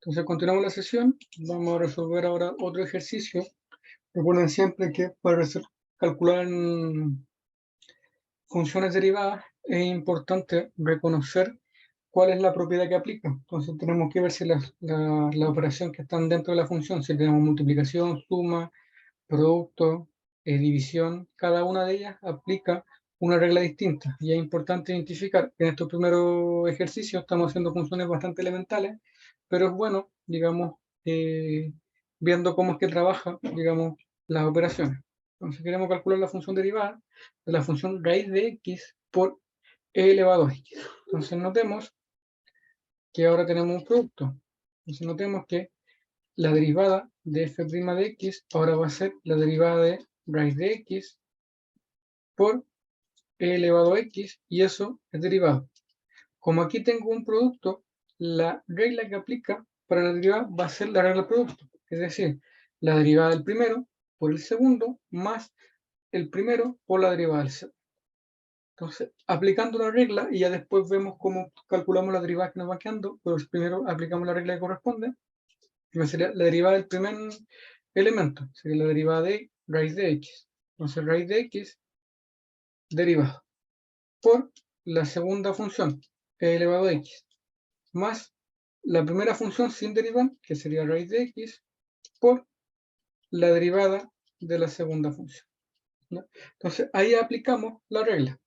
Entonces continuamos la sesión, vamos a resolver ahora otro ejercicio. Recuerden siempre que para calcular funciones derivadas es importante reconocer cuál es la propiedad que aplica. Entonces tenemos que ver si las operaciones que están dentro de la función, si tenemos multiplicación, suma, producto, división, cada una de ellas aplica una regla distinta. Y es importante identificar que en estos primeros ejercicios estamos haciendo funciones bastante elementales, pero es bueno, digamos, viendo cómo es que trabaja, digamos, las operaciones. Entonces queremos calcular la función derivada de la función raíz de x por e elevado a x. Entonces notemos que ahora tenemos un producto. Entonces notemos que la derivada de f' de x ahora va a ser la derivada de raíz de x por e elevado a x, y eso es derivado. Como aquí tengo un producto, la regla que aplica para la derivada va a ser la regla del producto, es decir, la derivada del primero por el segundo más el primero por la derivada del segundo. Entonces, aplicando la regla, y ya después vemos cómo calculamos la derivada que nos va quedando, pero primero aplicamos la regla que corresponde, que sería la derivada del primer elemento, sería la derivada de raíz de x. Entonces, raíz de x derivado por la segunda función, e elevado a x, más la primera función sin derivar, que sería raíz de x, por la derivada de la segunda función, ¿no? Entonces, ahí aplicamos la regla.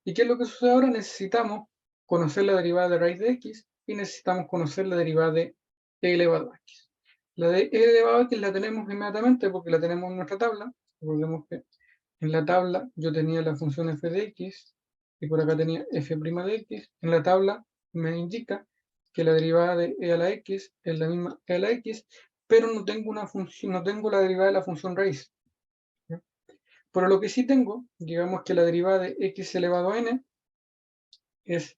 ¿Y qué es lo que sucede ahora? Necesitamos conocer la derivada de raíz de x y necesitamos conocer la derivada de e elevado a x. La de e elevado a x la tenemos inmediatamente porque la tenemos en nuestra tabla. Recordemos que en la tabla yo tenía la función f de x y por acá tenía f' de x. En la tabla me indica que la derivada de e a la x es la misma e a la x, pero no tengo una función, no tengo la derivada de la función raíz. Pero lo que sí tengo, digamos que la derivada de x elevado a n es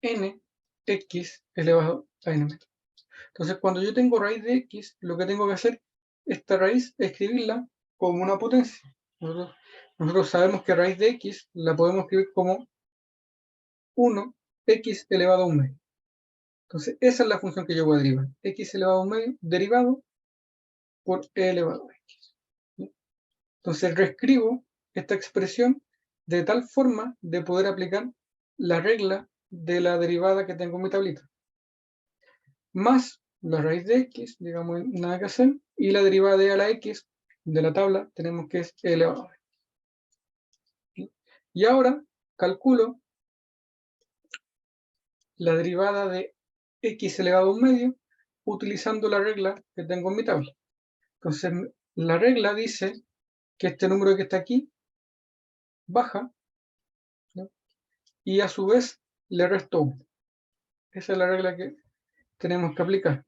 nx elevado a n menos. Entonces, cuando yo tengo raíz de x, lo que tengo que hacer, esta raíz, es escribirla como una potencia. Nosotros sabemos que raíz de x la podemos escribir como 1x elevado a un medio. Entonces, esa es la función que yo voy a derivar. X elevado a un medio derivado por e elevado a x. Entonces, reescribo esta expresión de tal forma de poder aplicar la regla de la derivada que tengo en mi tablita, más la raíz de x, digamos, nada que hacer, y la derivada de a la x de la tabla tenemos que es e elevado a x. Y ahora calculo la derivada de x elevado a un medio utilizando la regla que tengo en mi tabla. Entonces, la regla dice que este número que está aquí baja, ¿no? Y a su vez le resto 1. Esa es la regla que tenemos que aplicar.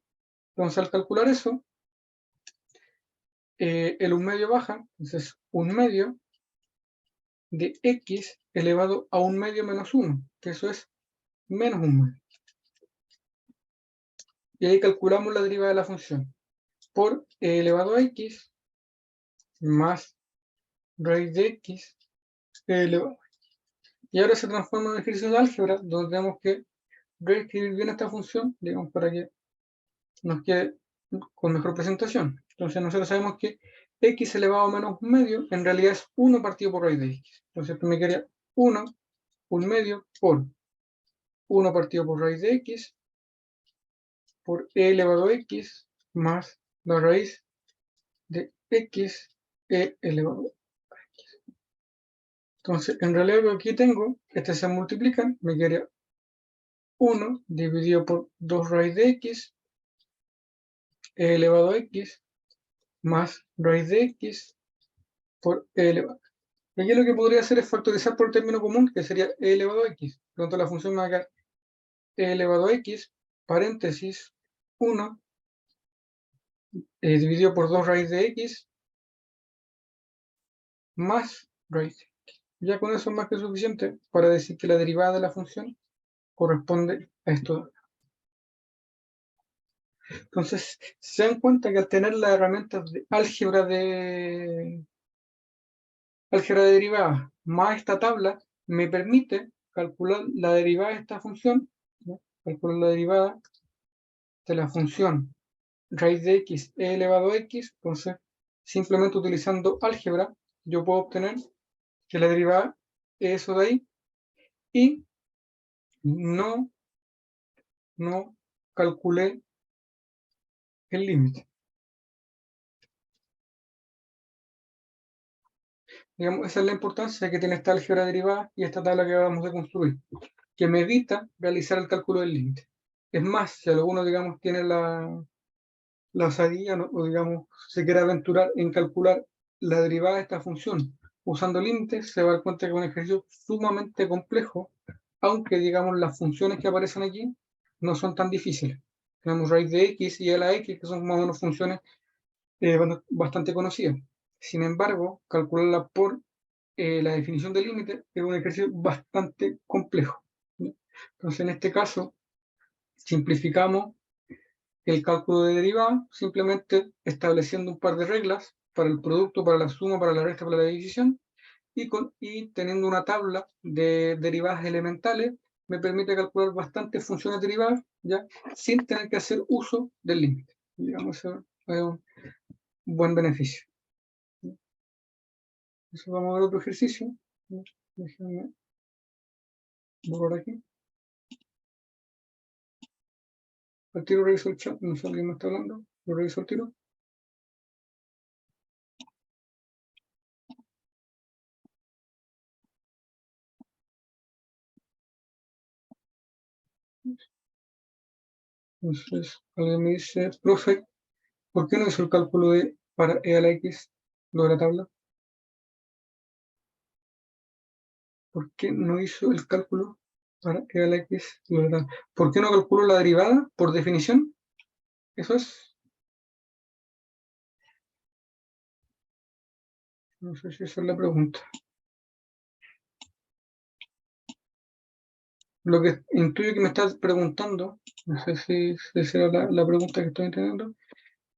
Entonces, al calcular eso, el 1 medio baja, entonces 1 medio de x elevado a 1 medio menos 1, que eso es menos 1 medio. Y ahí calculamos la derivada de la función por e elevado a x más raíz de x elevado a x. Y ahora se transforma en un ejercicio de álgebra donde tenemos que reescribir bien esta función, digamos, para que nos quede con mejor presentación. Entonces nosotros sabemos que x elevado a menos 1 medio en realidad es 1 partido por raíz de x. Entonces me quedaría 1 medio por 1 partido por raíz de x por e elevado a x más la raíz de x e elevado a x. Entonces, en realidad lo que aquí tengo, estas se multiplican, me quedaría 1 dividido por 2 raíz de x e elevado a x más raíz de x por e elevado a x. Y aquí lo que podría hacer es factorizar por el término común, que sería e elevado a x. Por lo tanto, la función me va a quedar e elevado a x, paréntesis, 1 dividido por 2 raíz de x más raíz de x. Ya con eso es más que suficiente para decir que la derivada de la función corresponde a esto. Entonces, se dan cuenta que al tener las herramientas de álgebra de derivadas más esta tabla, me permite calcular la derivada de esta función, ¿no? Calcular la derivada de la función raíz de x e elevado a x, entonces simplemente utilizando álgebra yo puedo obtener que la derivada es eso de ahí y no calculé el límite. Digamos, esa es la importancia que tiene esta álgebra derivada y esta tabla que acabamos de construir, que me evita realizar el cálculo del límite. Es más, si alguno, digamos, tiene la osadía, ¿no? O digamos, se quiere aventurar en calcular la derivada de esta función usando límites, se va a dar cuenta que es un ejercicio sumamente complejo, aunque, digamos, las funciones que aparecen aquí no son tan difíciles. Tenemos raíz de x y a la x, que son más o menos funciones bastante conocidas. Sin embargo, calcularla por la definición del límite es un ejercicio bastante complejo. Entonces, en este caso, simplificamos el cálculo de derivada simplemente estableciendo un par de reglas para el producto, para la suma, para la resta, para la división, y teniendo una tabla de derivadas elementales, me permite calcular bastantes funciones derivadas, ¿ya? Sin tener que hacer uso del límite. Digamos, eso es un buen beneficio. Eso, vamos a ver otro ejercicio. Déjenme borrar aquí. Al tiro reviso el chat, no sé si alguien me está hablando. Lo reviso al tiro. Entonces, alguien me dice, profe, ¿por qué no hizo el cálculo para e a la x lo de la tabla? ¿Por qué no hizo el cálculo para e a la x lo de la tabla? ¿Por qué no calculó la derivada por definición? Eso es. No sé si esa es la pregunta. Lo que intuyo que me estás preguntando, no sé si esa era la pregunta que estoy entendiendo,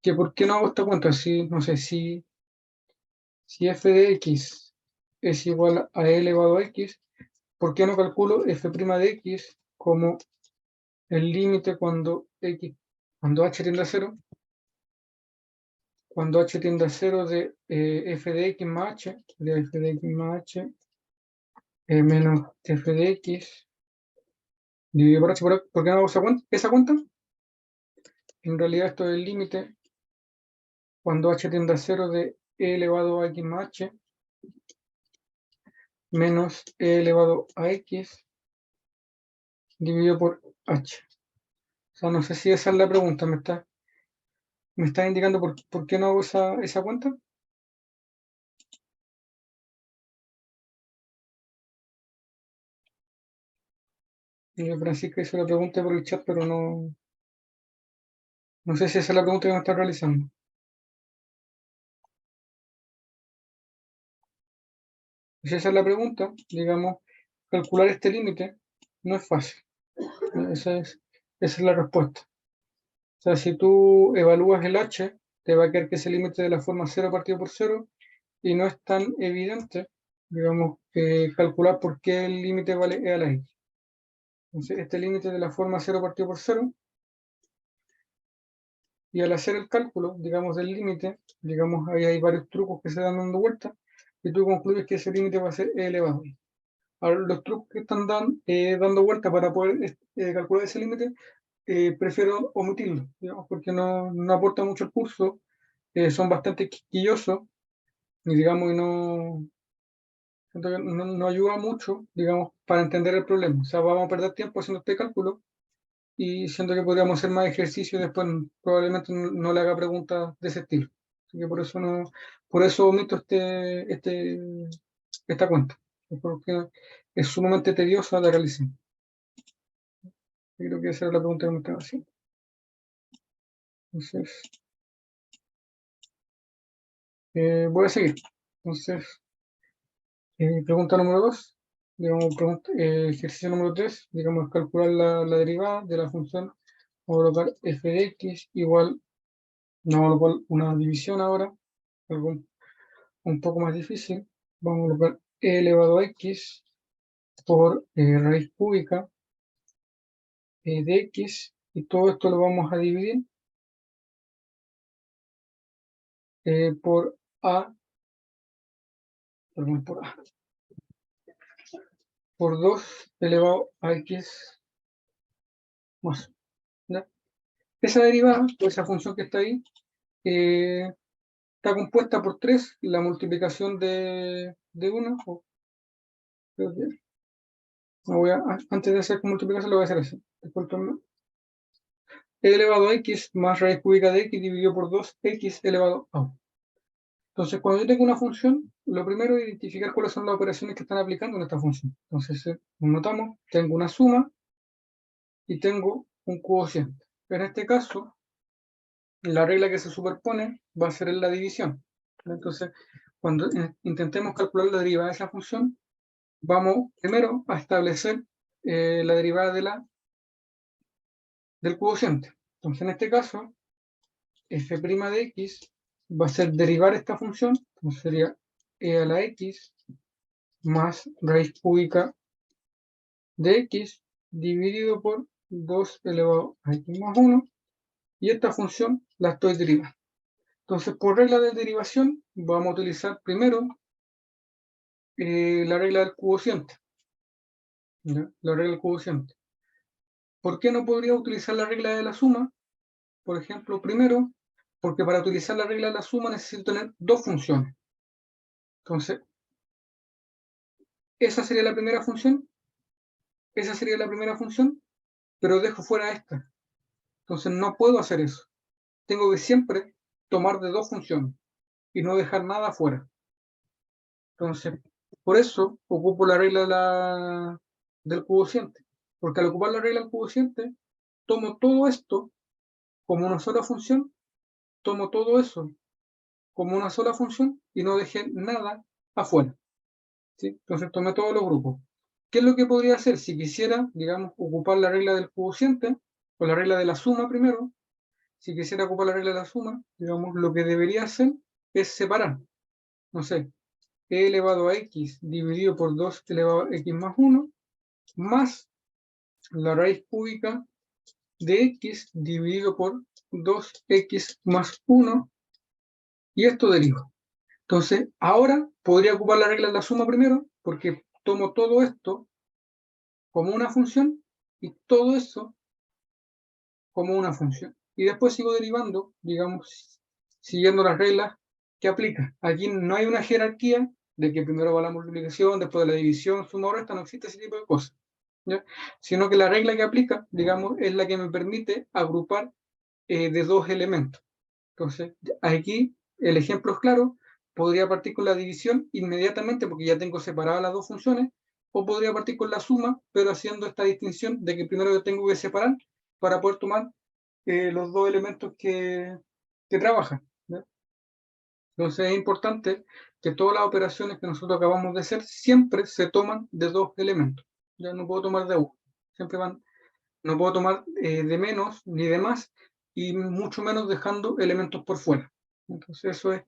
que por qué no hago esta cuenta, si, no sé, si f de x es igual a e elevado a x, ¿por qué no calculo f' de x como el límite cuando h tiende a 0, cuando h tiende a 0 de f de x más h, de f de x más h, menos f de x, dividido por h, ¿por qué no hago esa cuenta? En realidad esto es el límite cuando h tiende a 0 de e elevado a x más h, menos e elevado a x, dividido por h. O sea, no sé si esa es la pregunta, me está indicando por qué no hago esa cuenta. Francisca hizo la pregunta por el chat, pero no sé si esa es la pregunta que me está realizando. Si esa es la pregunta, digamos, calcular este límite no es fácil. Esa es la respuesta. O sea, si tú evalúas el h, te va a quedar que ese límite de la forma 0 partido por 0 y no es tan evidente, digamos, calcular por qué el límite vale e a la x. Entonces, este límite de la forma 0 partido por 0, y al hacer el cálculo, digamos, del límite, digamos, ahí hay varios trucos que se dan dando vueltas, y tú concluyes que ese límite va a ser e elevado a y. Ahora, los trucos que están dando vueltas para poder calcular ese límite, prefiero omitirlos, digamos, porque no aporta mucho al curso, son bastante quisquillosos, y digamos, siento que no ayuda mucho, digamos, para entender el problema. O sea, vamos a perder tiempo haciendo este cálculo, y siento que podríamos hacer más ejercicio y después probablemente no le haga preguntas de ese estilo. Así que por eso omito esta cuenta, porque es sumamente tediosa de realizar. Yo creo que esa era la pregunta que me estaba haciendo. Entonces, voy a seguir. Entonces, pregunta número 2, digamos, ejercicio número 3, digamos, calcular la derivada de la función. Vamos a colocar f de x igual, no vamos a colocar una división ahora, algo un poco más difícil. Vamos a colocar e elevado a x por raíz cúbica de x Y todo esto lo vamos a dividir por A, perdón, por 2 elevado a X más. ¿Ya? Esa derivada, o esa función que está ahí, está compuesta por 3, la multiplicación de 1. Antes de hacer multiplicación lo voy a hacer así. Discúlpenme. E elevado a X más raíz cúbica de X dividido por 2X elevado a 1. Entonces, cuando yo tengo una función, lo primero es identificar cuáles son las operaciones que están aplicando en esta función. Entonces, notamos, tengo una suma y tengo un cociente. En este caso, la regla que se superpone va a ser en la división. Entonces, cuando intentemos calcular la derivada de esa función, vamos primero a establecer la derivada del cociente. Entonces, en este caso, f' de x va a ser derivar esta función, entonces sería e a la x más raíz cúbica de x dividido por 2 elevado a x más 1, y esta función la estoy derivando. Entonces, por regla de derivación, vamos a utilizar primero la regla del cociente. ¿Ya? La regla del cociente. ¿Por qué no podría utilizar la regla de la suma? Por ejemplo, primero, porque para utilizar la regla de la suma necesito tener dos funciones. Entonces, esa sería la primera función, pero dejo fuera esta. Entonces, no puedo hacer eso. Tengo que siempre tomar de dos funciones y no dejar nada fuera. Entonces, por eso ocupo la regla del cociente. Porque al ocupar la regla del cociente, tomo todo esto como una sola función, tomo todo eso como una sola función y no dejé nada afuera. ¿Sí? Entonces tomé todos los grupos. ¿Qué es lo que podría hacer si quisiera, digamos, ocupar la regla del cociente o la regla de la suma primero? Si quisiera ocupar la regla de la suma, digamos, lo que debería hacer es separar. No sé, e elevado a x dividido por 2 elevado a x más 1, más la raíz cúbica de x dividido por 2x más 1, y esto deriva. Entonces, ahora podría ocupar la regla de la suma primero, porque tomo todo esto como una función y todo eso como una función. Y después sigo derivando, digamos, siguiendo las reglas que aplica. Aquí no hay una jerarquía de que primero va la multiplicación, después de la división, suma o resta, no existe ese tipo de cosas. ¿Ya? Sino que la regla que aplica, digamos, es la que me permite agrupar de dos elementos. Entonces, aquí el ejemplo es claro, podría partir con la división inmediatamente porque ya tengo separadas las dos funciones, o podría partir con la suma, pero haciendo esta distinción de que primero yo tengo que separar para poder tomar los dos elementos que trabajan. ¿Ya? Entonces es importante que todas las operaciones que nosotros acabamos de hacer siempre se toman de dos elementos. Ya no puedo tomar de uno. Siempre van, no puedo tomar de menos ni de más, y mucho menos dejando elementos por fuera. Entonces eso es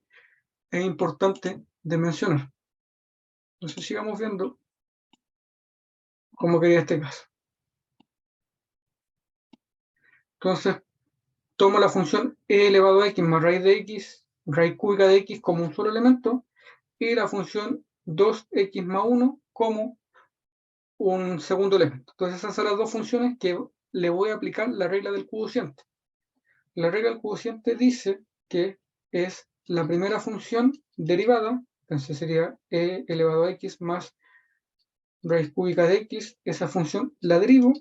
importante de mencionar. Entonces sigamos viendo cómo quería este caso. Entonces tomo la función e elevado a x más raíz de x, raíz cúbica de x como un solo elemento, y la función 2x más 1 como un segundo elemento. Entonces esas son las dos funciones que le voy a aplicar la regla del cociente. La regla del cociente dice que es la primera función derivada, entonces sería e elevado a x más raíz cúbica de x, esa función la derivo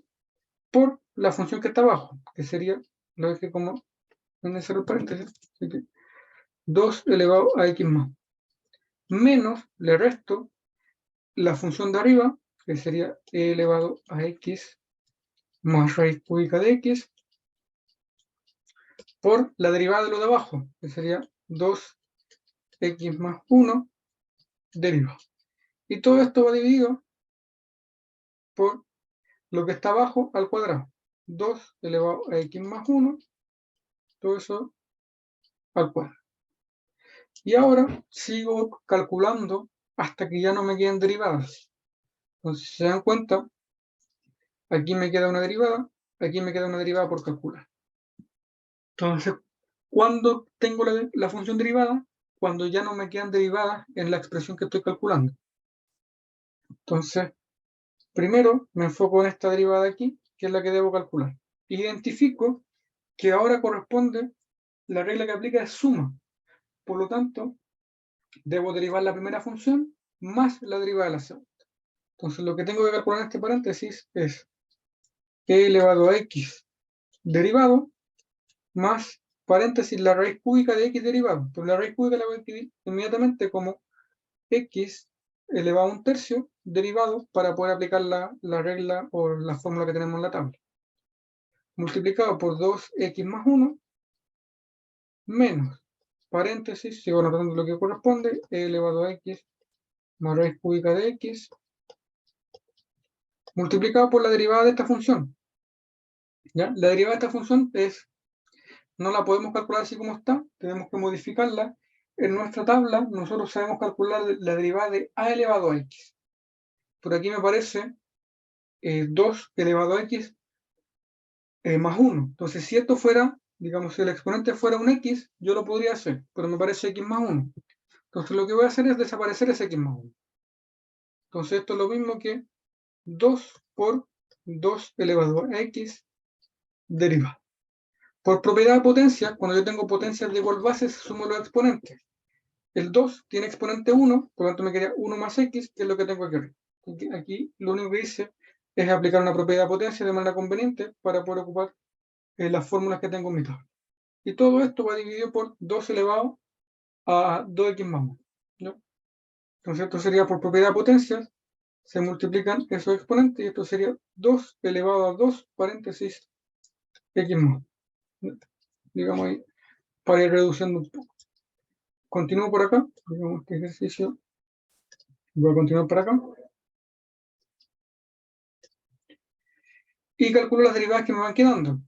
por la función que está abajo, que sería, lo dejé como en ese paréntesis, así que 2 elevado a x más, menos le resto la función de arriba, que sería e elevado a x más raíz cúbica de x, por la derivada de lo de abajo, que sería 2x más 1 derivado. Y todo esto va dividido por lo que está abajo al cuadrado. 2 elevado a x más 1, todo eso al cuadrado. Y ahora sigo calculando hasta que ya no me queden derivadas. Entonces, si se dan cuenta, aquí me queda una derivada, aquí me queda una derivada por calcular. Entonces, ¿cuándo tengo la función derivada? Cuando ya no me quedan derivadas en la expresión que estoy calculando. Entonces, primero me enfoco en esta derivada aquí, que es la que debo calcular. Identifico que ahora corresponde, la regla que aplica es suma. Por lo tanto, debo derivar la primera función más la derivada de la segunda. Entonces, lo que tengo que calcular en este paréntesis es e elevado a x derivado más paréntesis la raíz cúbica de x derivado. Pues la raíz cúbica la voy a escribir inmediatamente como x elevado a un tercio derivado para poder aplicar la regla o la fórmula que tenemos en la tabla. Multiplicado por 2x más 1 menos paréntesis, sigo anotando lo que corresponde, e elevado a x más raíz cúbica de x multiplicado por la derivada de esta función. ¿Ya? La derivada de esta función no la podemos calcular así como está, tenemos que modificarla. En nuestra tabla nosotros sabemos calcular la derivada de a elevado a x. Por aquí me aparece 2 elevado a x más 1. Entonces, si esto fuera, digamos, si el exponente fuera un x, yo lo podría hacer, pero me parece x más 1. Entonces, lo que voy a hacer es desaparecer ese x más 1. Entonces, esto es lo mismo que 2 por 2 elevado a x derivada. Por propiedad de potencia, cuando yo tengo potencias de igual base, sumo los exponentes. El 2 tiene exponente 1, por lo tanto me queda 1 más x, que es lo que tengo aquí arriba. Aquí lo único que hice es aplicar una propiedad de potencia de manera conveniente para poder ocupar las fórmulas que tengo en mi tabla. Y todo esto va dividido por 2 elevado a 2x más 1. ¿no? Entonces esto sería por propiedad de potencias, se multiplican esos exponentes y esto sería 2 elevado a 2 paréntesis x más 1. Digamos ahí, para ir reduciendo un poco. Continúo por acá, digamos este ejercicio. Voy a continuar por acá. Y calculo las derivadas que me van quedando.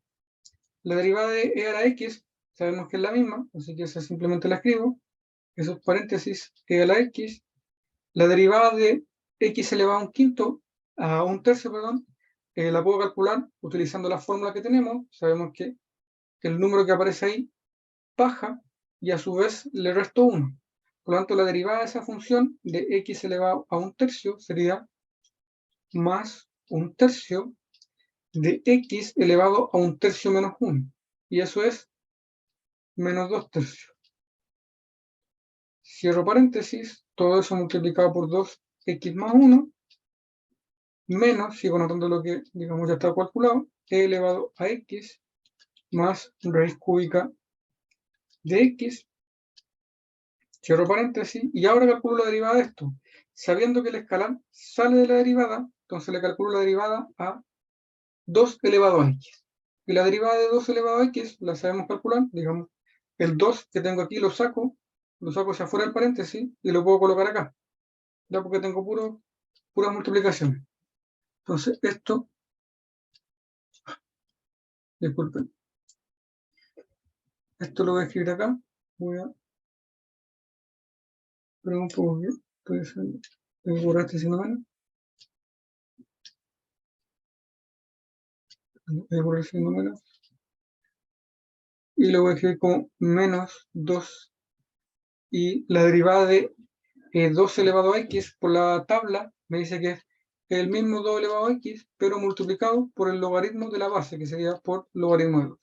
La derivada de e a la x, sabemos que es la misma, así que esa simplemente la escribo. Esos paréntesis, e a la x. La derivada de x elevado a un quinto, a un tercio, perdón, la puedo calcular utilizando la fórmula que tenemos. Sabemos que el número que aparece ahí baja y a su vez le resto 1. Por lo tanto, la derivada de esa función de x elevado a un tercio sería más un tercio de x elevado a un tercio menos 1. Y eso es menos 2 tercios. Cierro paréntesis, todo eso multiplicado por 2x más 1, menos, sigo notando lo que, digamos, ya está calculado, e elevado a x más raíz cúbica de x, cierro paréntesis, y ahora calculo la derivada de esto. Sabiendo que el escalar sale de la derivada, entonces le calculo la derivada a 2 elevado a x. Y la derivada de 2 elevado a x la sabemos calcular, digamos, el 2 que tengo aquí lo saco hacia afuera del paréntesis y lo puedo colocar acá, ya porque tengo puras multiplicaciones. Entonces esto, disculpen, esto lo voy a escribir acá, voy a poner un poco bien, voy a borrar este signo menos, voy a borrar el signo menos, y lo voy a escribir como menos 2, y la derivada de 2 elevado a x por la tabla me dice que es el mismo 2 elevado a x, pero multiplicado por el logaritmo de la base, que sería por logaritmo de 2.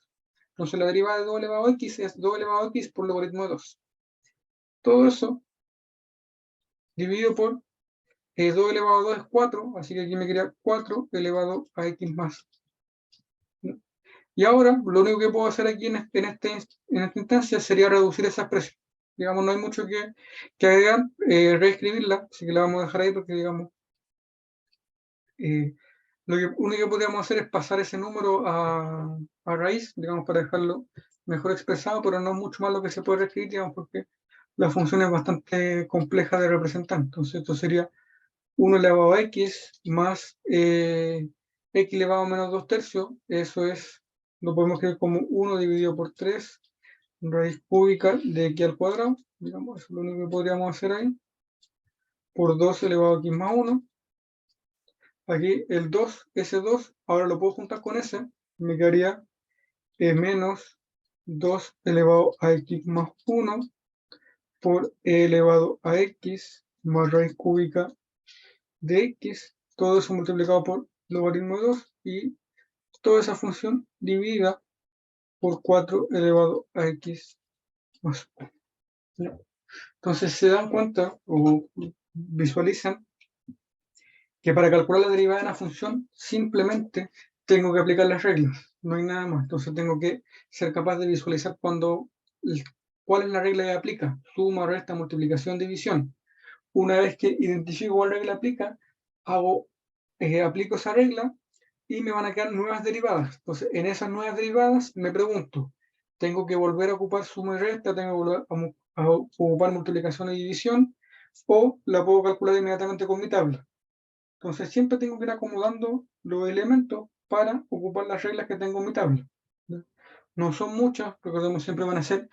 Entonces la derivada de 2 elevado a x es 2 elevado a x por logaritmo de 2. Todo eso dividido por 2 elevado a 2 es 4, así que aquí me queda 4 elevado a x más. Y ahora, lo único que puedo hacer aquí en esta instancia sería reducir esa expresión. Digamos, no hay mucho que agregar, reescribirla, así que la vamos a dejar ahí porque, digamos, lo único que podríamos hacer es pasar ese número a raíz, digamos, para dejarlo mejor expresado, pero no mucho más lo que se puede reescribir, digamos, porque la función es bastante compleja de representar. Entonces, esto sería 1 elevado a x más x elevado a menos 2 tercios, eso es, lo podemos escribir como 1 dividido por 3 raíz cúbica de x al cuadrado, digamos, eso es lo único que podríamos hacer ahí, por 2 elevado a x más 1. Aquí el 2, ese 2, ahora lo puedo juntar con ese, me quedaría menos 2 elevado a x más 1 por e elevado a x más raíz cúbica de x, todo eso multiplicado por logaritmo de 2 y toda esa función dividida por 4 elevado a x más 1. Entonces se dan cuenta o visualizan que para calcular la derivada de una función simplemente tengo que aplicar las reglas, no hay nada más. Entonces tengo que ser capaz de visualizar cuál es la regla que aplica, suma, resta, multiplicación, división. Una vez que identifico cuál regla aplica, aplico esa regla y me van a quedar nuevas derivadas. Entonces en esas nuevas derivadas me pregunto, ¿tengo que volver a ocupar suma y resta? ¿Tengo que volver a ocupar multiplicación y división? ¿O la puedo calcular inmediatamente con mi tabla? Entonces siempre tengo que ir acomodando los elementos para ocupar las reglas que tengo en mi tabla. No son muchas, recordemos, siempre van a ser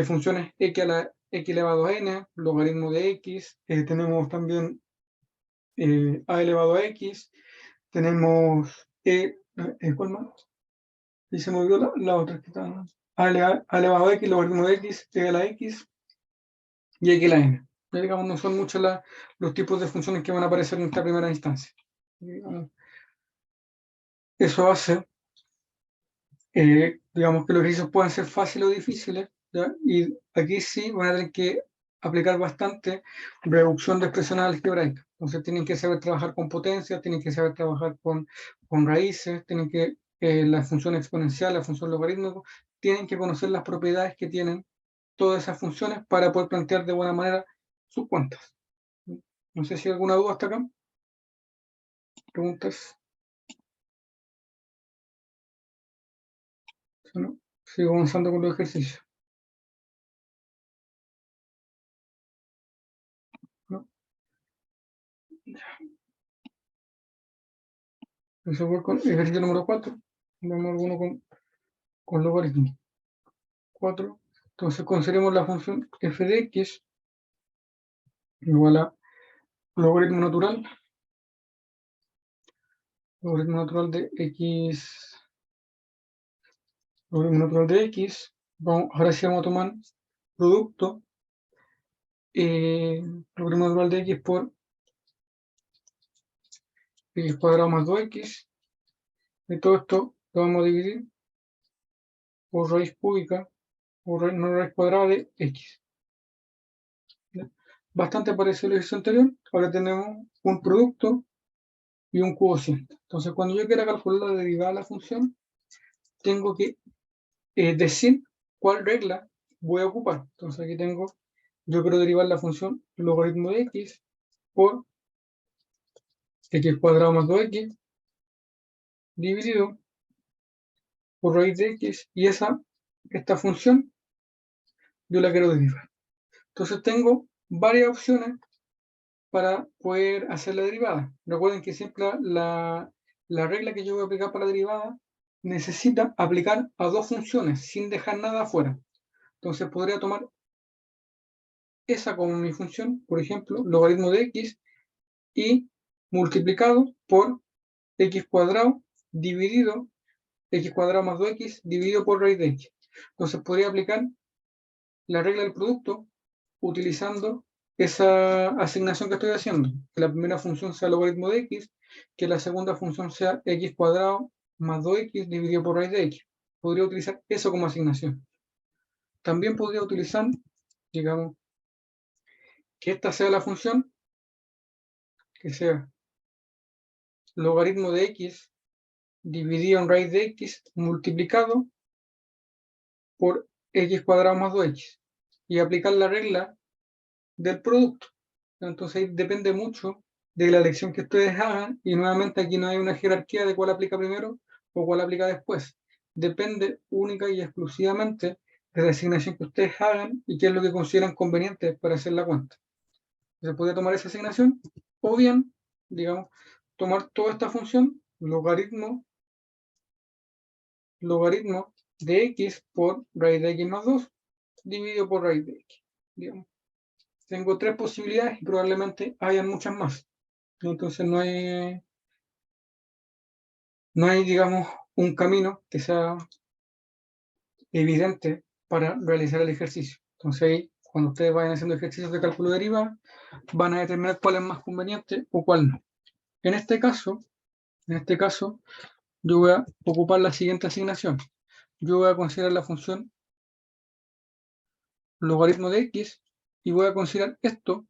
funciones x elevado a n, logaritmo de x, tenemos también a elevado a x, tenemos ¿cuál más? Y se me olvidó la otra que está. A elevado a x, logaritmo de x, e a la x y x a la n. Ya, digamos, no son muchos los tipos de funciones que van a aparecer en esta primera instancia. Digamos, eso hace, digamos, que los ejercicios puedan ser fáciles o difíciles, ¿ya? Y aquí sí van a tener que aplicar bastante reducción de expresiones algebraicas. Entonces tienen que saber trabajar con potencias, tienen que saber trabajar con raíces, tienen que, la función exponencial, la función logarítmica, tienen que conocer las propiedades que tienen todas esas funciones para poder plantear de buena manera sus cuentas. No sé si hay alguna duda hasta acá. ¿Preguntas? Si no, sigo avanzando con los ejercicios. ¿No? Eso fue con ejercicio número 4. Vamos a alguno con logaritmo. 4. Entonces consideremos la función f de x igual a logaritmo natural de x, logaritmo natural de x. Ahora sí vamos a tomar producto, logaritmo natural de x por x cuadrado más 2x, y todo esto lo vamos a dividir por raíz cúbica, por no raíz cuadrada de x. Bastante parecido al ejercicio anterior. Ahora tenemos un producto y un cociente. Entonces, cuando yo quiera calcular la derivada de la función, tengo que decir cuál regla voy a ocupar. Entonces, aquí tengo, yo quiero derivar la función logaritmo de x por x cuadrado más 2x dividido por raíz de x, y esta función yo la quiero derivar. Entonces, tengo varias opciones para poder hacer la derivada. Recuerden que siempre la regla que yo voy a aplicar para la derivada necesita aplicar a dos funciones sin dejar nada afuera. Entonces podría tomar esa como mi función, por ejemplo, logaritmo de x, y multiplicado por x cuadrado dividido x cuadrado más 2x dividido por raíz de x. Entonces podría aplicar la regla del producto utilizando esa asignación que estoy haciendo. Que la primera función sea logaritmo de x, que la segunda función sea x cuadrado más 2x dividido por raíz de x. Podría utilizar eso como asignación. También podría utilizar, digamos, que esta sea la función, que sea logaritmo de x dividido en raíz de x multiplicado por x cuadrado más 2x, y aplicar la regla del producto. Entonces depende mucho de la elección que ustedes hagan, y nuevamente aquí no hay una jerarquía de cuál aplica primero o cuál aplica después. Depende única y exclusivamente de la asignación que ustedes hagan y qué es lo que consideran conveniente para hacer la cuenta. Se puede tomar esa asignación, o bien, digamos, tomar toda esta función, logaritmo de x por raíz de x más 2 dividido por raíz de x. Digamos. Tengo tres posibilidades y probablemente hayan muchas más. Entonces no hay, digamos, un camino que sea evidente para realizar el ejercicio. Entonces ahí, cuando ustedes vayan haciendo ejercicios de cálculo de derivada, van a determinar cuál es más conveniente o cuál no. En este caso, yo voy a ocupar la siguiente asignación. Yo voy a considerar la función logaritmo de x y voy a considerar esto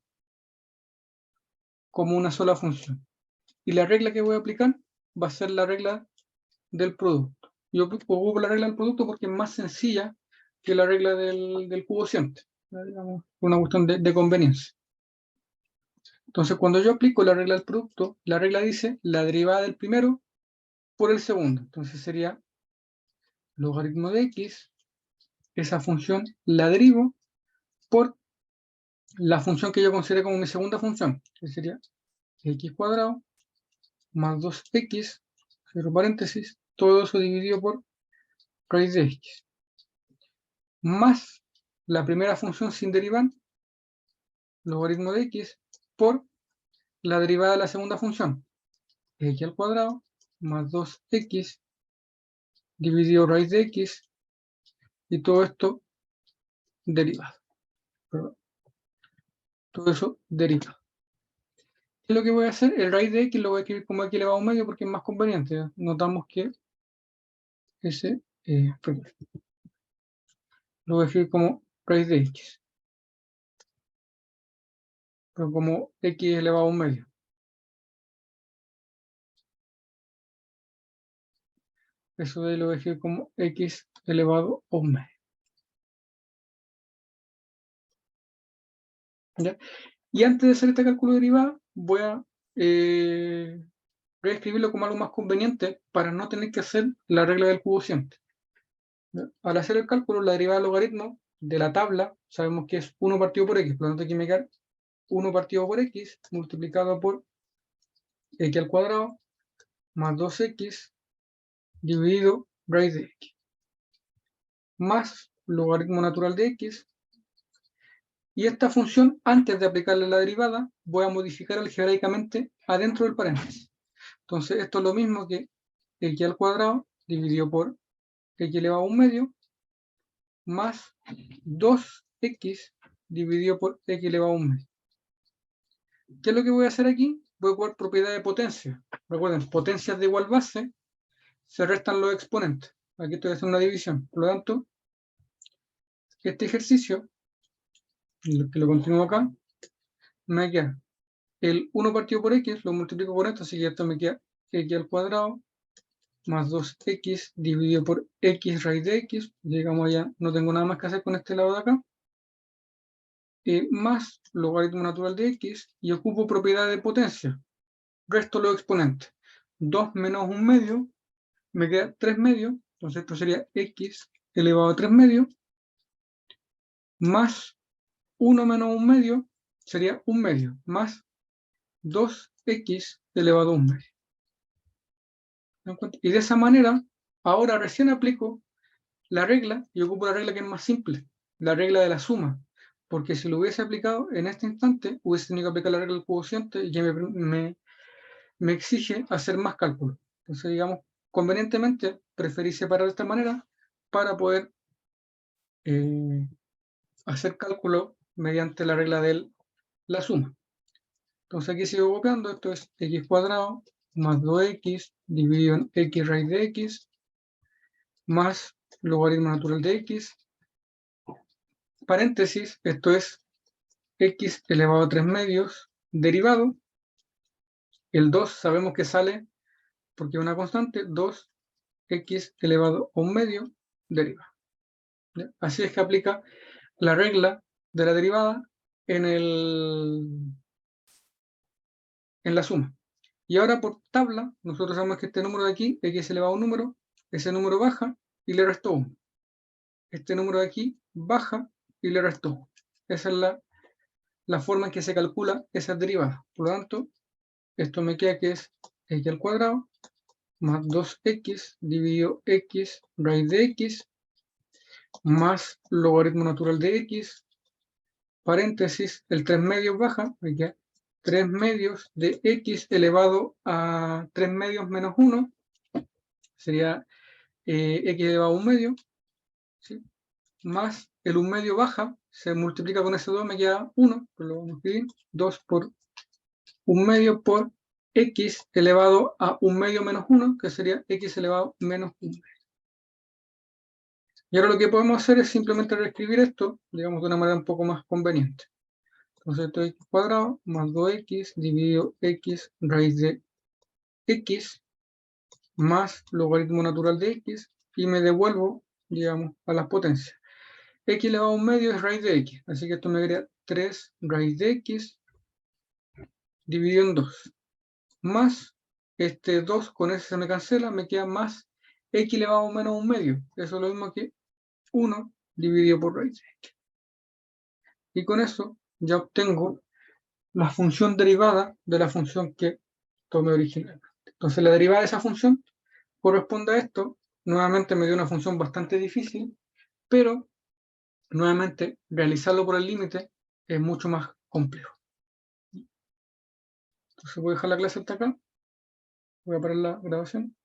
como una sola función. Y la regla que voy a aplicar va a ser la regla del producto. Yo ocupo la regla del producto porque es más sencilla que la regla del cociente. Digamos, una cuestión de conveniencia. Entonces, cuando yo aplico la regla del producto, la regla dice la derivada del primero por el segundo. Entonces sería logaritmo de x, esa función la derivo por la función que yo consideré como mi segunda función, que sería x cuadrado más 2x, cierro paréntesis, todo eso dividido por raíz de x, más la primera función sin derivar, logaritmo de x, por la derivada de la segunda función, x al cuadrado más 2x dividido raíz de x, y todo esto derivado. Perdón. Todo eso derivado. ¿Qué es lo que voy a hacer? El raíz de x lo voy a escribir como x elevado a un medio porque es más conveniente. Notamos que ese, lo voy a escribir como raíz de x, pero como x elevado a un medio. Eso de ahí lo voy a escribir como x elevado a un medio. ¿Ya? Y antes de hacer este cálculo de derivada, voy a reescribirlo como algo más conveniente para no tener que hacer la regla del cociente. Al hacer el cálculo, la derivada del logaritmo de la tabla, sabemos que es 1 partido por x, por lo tanto aquí me queda 1 partido por x multiplicado por x al cuadrado más 2x dividido raíz de x, más logaritmo natural de x. Y esta función, antes de aplicarle la derivada, voy a modificar algebraicamente adentro del paréntesis. Entonces, esto es lo mismo que x al cuadrado dividido por x elevado a un medio más 2x dividido por x elevado a un medio. ¿Qué es lo que voy a hacer aquí? Voy a ocupar propiedad de potencia. Recuerden, potencias de igual base se restan los exponentes. Aquí estoy haciendo una división. Por lo tanto, este ejercicio, que lo continúo acá, me queda el 1 partido por x, lo multiplico por esto, así que esto me queda x al cuadrado más 2x dividido por x raíz de x. Llegamos allá, no tengo nada más que hacer con este lado de acá. Más logaritmo natural de x, y ocupo propiedad de potencia. Resto los exponentes. 2 menos 1 medio, me queda 3 medios, entonces esto sería x elevado a 3 medios, más 1 menos 1 medio, sería 1 medio, más 2x elevado a 1 medio. Y de esa manera, ahora recién aplico la regla, y ocupo la regla que es más simple, la regla de la suma, porque si lo hubiese aplicado en este instante, hubiese tenido que aplicar la regla del cociente y que me exige hacer más cálculos. Entonces, digamos, convenientemente preferí separar de esta manera para poder hacer cálculo mediante la regla de la suma. Entonces aquí sigo copiando, esto es x cuadrado más 2x dividido en x raíz de x más logaritmo natural de x, paréntesis, esto es x elevado a 3 medios derivado, el 2 sabemos que sale porque es una constante, 2x elevado a 1 medio derivado. Así es que aplica la regla de la derivada en la suma. Y ahora por tabla, nosotros sabemos que este número de aquí, x elevado a un número, ese número baja y le resto 1. Este número de aquí baja y le resto 1. Esa es la forma en que se calcula esa derivada. Por lo tanto, esto me queda que es x al cuadrado más 2x dividido x raíz de x más logaritmo natural de x, paréntesis, el 3 medios baja, me queda 3 medios de x elevado a 3 medios menos 1, sería x elevado a 1/2, ¿sí? Más el 1/2 baja, se multiplica con ese 2, me queda 1, pero lo vamos a escribir, 2 por 1/2 por x elevado a 1/2 menos 1, que sería x elevado menos 1/2. Y ahora lo que podemos hacer es simplemente reescribir esto, digamos, de una manera un poco más conveniente. Entonces esto es x cuadrado más 2x dividido x raíz de x más logaritmo natural de x, y me devuelvo, digamos, a las potencias. X elevado a 1/2 es raíz de x, así que esto me daría 3 raíz de x dividido en 2, más este 2 con ese se me cancela, me queda más x elevado a menos 1/2, eso es lo mismo que 1 dividido por raíz de x. Y con eso ya obtengo la función derivada de la función que tomé originalmente. Entonces la derivada de esa función corresponde a esto. Nuevamente me dio una función bastante difícil, pero nuevamente realizarlo por el límite es mucho más complejo. Entonces voy a dejar la clase hasta acá. Voy a parar la grabación.